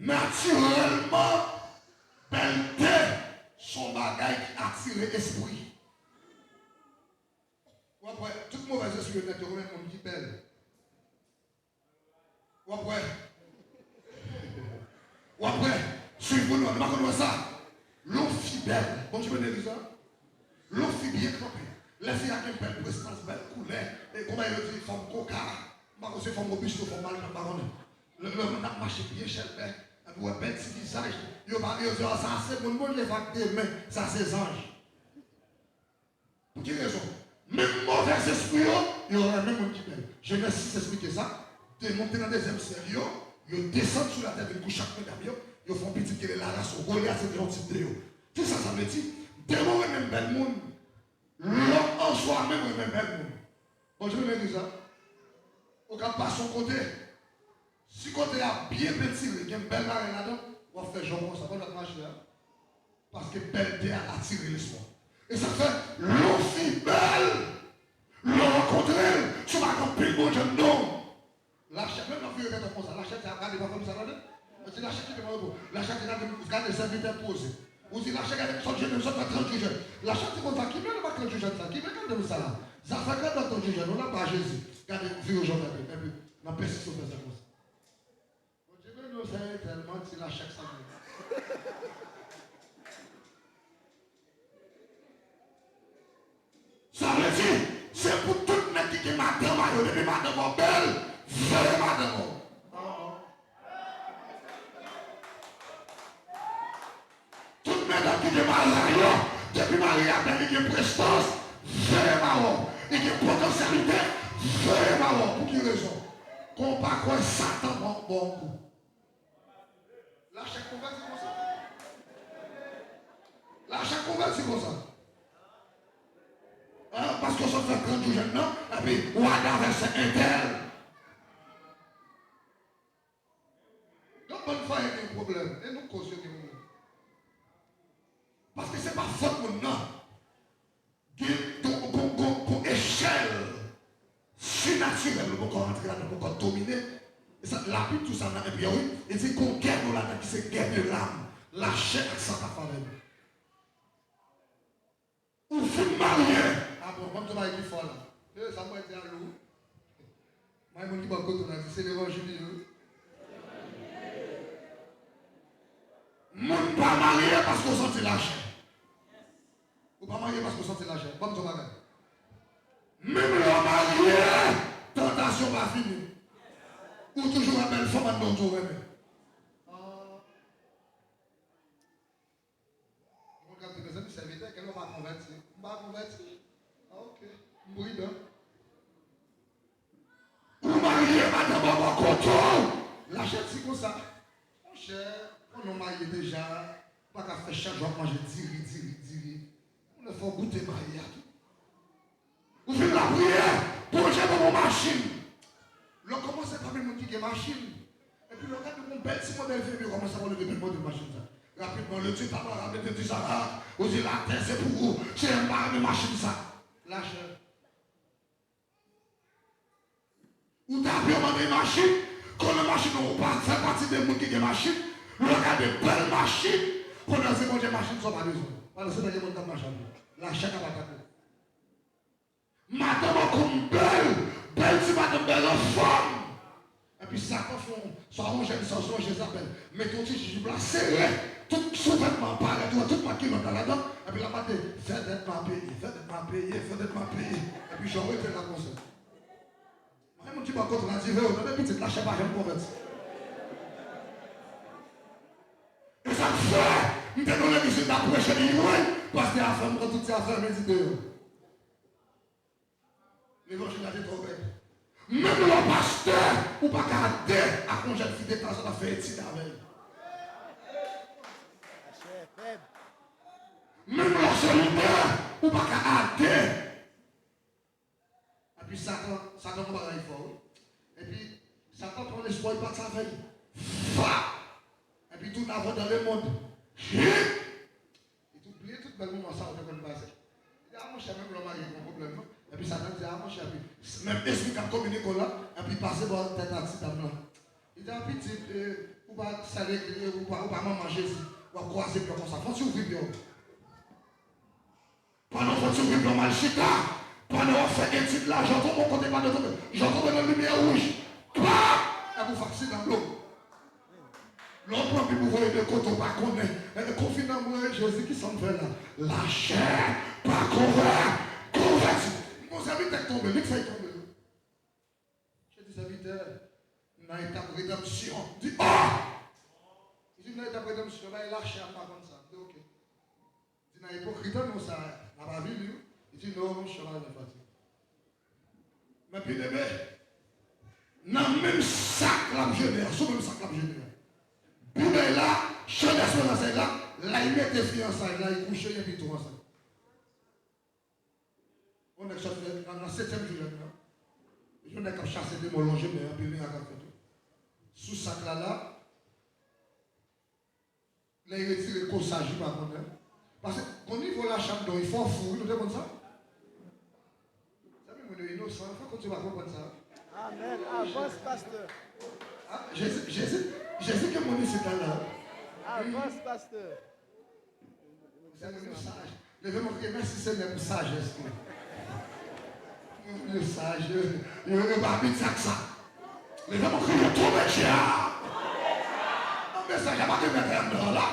Naturellement, belleté, son bagage qui attire l'esprit. Ou après, toute mauvaise esprit, naturellement, on dit belle. Ou après, suivez-vous, nous ne ça. L'eau fidèle, bon, tu veux dire ça? L'eau fidèle bien campée. Les filles ont une belle prestance, belle couleur. Et comment il dit, forme coca. C'est forme robuste, forme mal, le monde a marché bien cher, et puis un petit visage. Il va dire, ça c'est mon monde, les vagues des mains, ça c'est anges. Pour quelle raison? Même mauvais esprit, il y aura même un petit peu. Je vais expliquer ça. De monter dans le deuxième série, ils descendent sur la tête de chaque madame, ils font petit que la race au Goliath, c'est un type de. C'est ça, ça veut dire. Démon est même bel monde. L'homme en soi même est même bel monde. Bon, je vais dire ça. Au cas pas son côté. Si côté a bien petit, il y a une belle marée là-dedans, on va faire genre ça, va notre marcher là. Parce que belle a attiré l'espoir. Et ça fait l'eau si belle. L'eau rencontrée. Tu vas comme pile bon jeune non. L'achat, même la fille est comme ça. L'achat, c'est à regarder pas comme ça là. On dit l'achat qui est bon. L'achat qui est regarder les serviteurs posés. On dit l'achat qui est 30 jeunes, nous sommes 30 jeunes. L'achat qui est comme ça, qui met le bac 30 jeunes ça, qui met quand même ça là. Ça fait quand dans 30 jeunes, on n'a pas Jésus. Regardez, vieux gens, et puis, on a persisté sur ça comme ça. Nous savons tellement que c'est la chaque samedi. Ça veut dire, c'est pour tout le monde qui est madame, depuis madame belle, vraie madame. Tout le monde qui est marié, depuis marié, qui est prestance, vraiment, et qui est potentialité, vraiment. Pour quelle raison? Qu'on ne pas quoi Satan bon coup. La chaque converti comme ça. La chaque converti comme ça. Parce que ça fait 30 jours jeune, non? Et puis, on a verset intel. Donc, bonne fois, il y a un problème. Et nous causons des problèmes. Parce que ce n'est pas faute pour nous. Qu'on échelle surnaturelle pour qu'on rentre là, pour qu'on domine. Et ça, la Bible, tout ça, et puis oui, il dit qu'on guerre dans la tête, c'est guerre de l'âme. La chair avec ça, ta famille. Ou vous mariez. Ah bon, comme tu m'as dit fort là. Ça m'a été à l'eau. Moi, je me dis, on a dit, c'est l'évangile. Mon pas marié parce qu'on sentit la chair. Ou pas marié parce qu'on sentit la chair. Comme tu m'as dit. Même le marié, tentation va finir. Ou toujours la belle femme dans ton rêve. Regarde, mes amis serviteurs, qu'elle va convertir. On va convertir. Ah, ok. Oui, donc. Vous mariez madame à mon contrôle. La chair, c'est comme ça. Mon cher, on a marié déjà. Pas qu'à faire chaque jour manger diri. On le fait goûter marié. Vous faites la prière pour que j'ai mon machine. Le commence par même qui est machine. Et puis le gars de mon bel si modèle fait, il commence à voir le développement de machine. Rapidement, le Dieu papa ramène de Tizara. Vous dites la terre c'est pour vous. C'est un bar de machine ça. Lâche. Ou t'as demandé machine. Quand la machine on pas fait partie des gens qui ont machine. Le gars de belle machine. Pendant ces bonnes machines sont pas besoin. Pendant ces bonnes machines. Lâche à la madame comme belle si madame belle en forme. Et puis ça quand soit on jeune sans soit Jézabel. Mais ton petit juge blanc serré. Tout sous-vêtement paraît, tout maquillé dans là-dedans. Et puis la matin, fais d'être ma payé. Et puis j'en retire la conscience. Moi, mon petit par contre, on a dit, on a petite la chair pas jamais converti. Et ça fait, nous tenons les musiques d'approcher les loin, parce que la femme prend toutes ces affaires, mais dit dehors. L'évangile a été trop bête. Même le pasteur, ou pas garder à congé de fidélité, ça a fait étude avec. Même le solitaire, ou pas garder. Et puis Satan va aller fort. Et puis Satan prend l'espoir, il part sa veille. Et puis tout avant dans le monde. Il oublie tout le monde ça, on peut passer. Il dit, ah mon cher, même le mari, il y a un problème. Et puis Satan dit, ah mon cher, même esprit qui a communiqué là, et puis passer par tête à petite dame là. Il dit, ah petit, ou pas saler, ou pas manger, ou pas croiser comme ça. Faut tu ouvrir bien. Pendant que tu ouvres mal chita, pendant qu'on fait des titres là, j'entends mon côté, j'entends dans la lumière rouge. Et vous faites dans l'eau. L'autre prend puis vous voyez de côté, pas connaît. Et le confinement, Jésus qui s'en fait là. La chair, pas converti. Mon serviteur est tombé, lui fait tomber. J'ai dit, serviteur, dans l'étape de rédemption. Dit, il dit, dans l'étape de rédemption, il lâche pas comme ça. Il dit, ok. Il dit, dans l'hypocrite, non, ça n'a pas vu, lui. Il dit, non, je suis pas fatigué. Mais puis, bébé, dans le même sac, la génère, sur le même sac, la génère. Bébé là, chanel sur la scène là, il met des fiançailles, là, il couche, il tout ensemble. On est dans la 7e journée, je n'ai qu'à chasser des mots longés, mais un peu bien à faire tout. Sous sac là, là, il retire le cossage par contre. Parce qu'au niveau de la chambre, il faut fou, vous comme ça. Vous savez, mon innocent, il faut qu'on ne va comprendre ça. Amen. Avance, pasteur. Ah, Jésus que mon c'est là. Avance, pasteur. Vous êtes un sage. Levez-moi crier, merci Seigneur pour sagesse. Le sage, il ne va pas dire ça. Levez-moi crier, tout le monde. Non, mais ça, il n'y a pas de mettre là.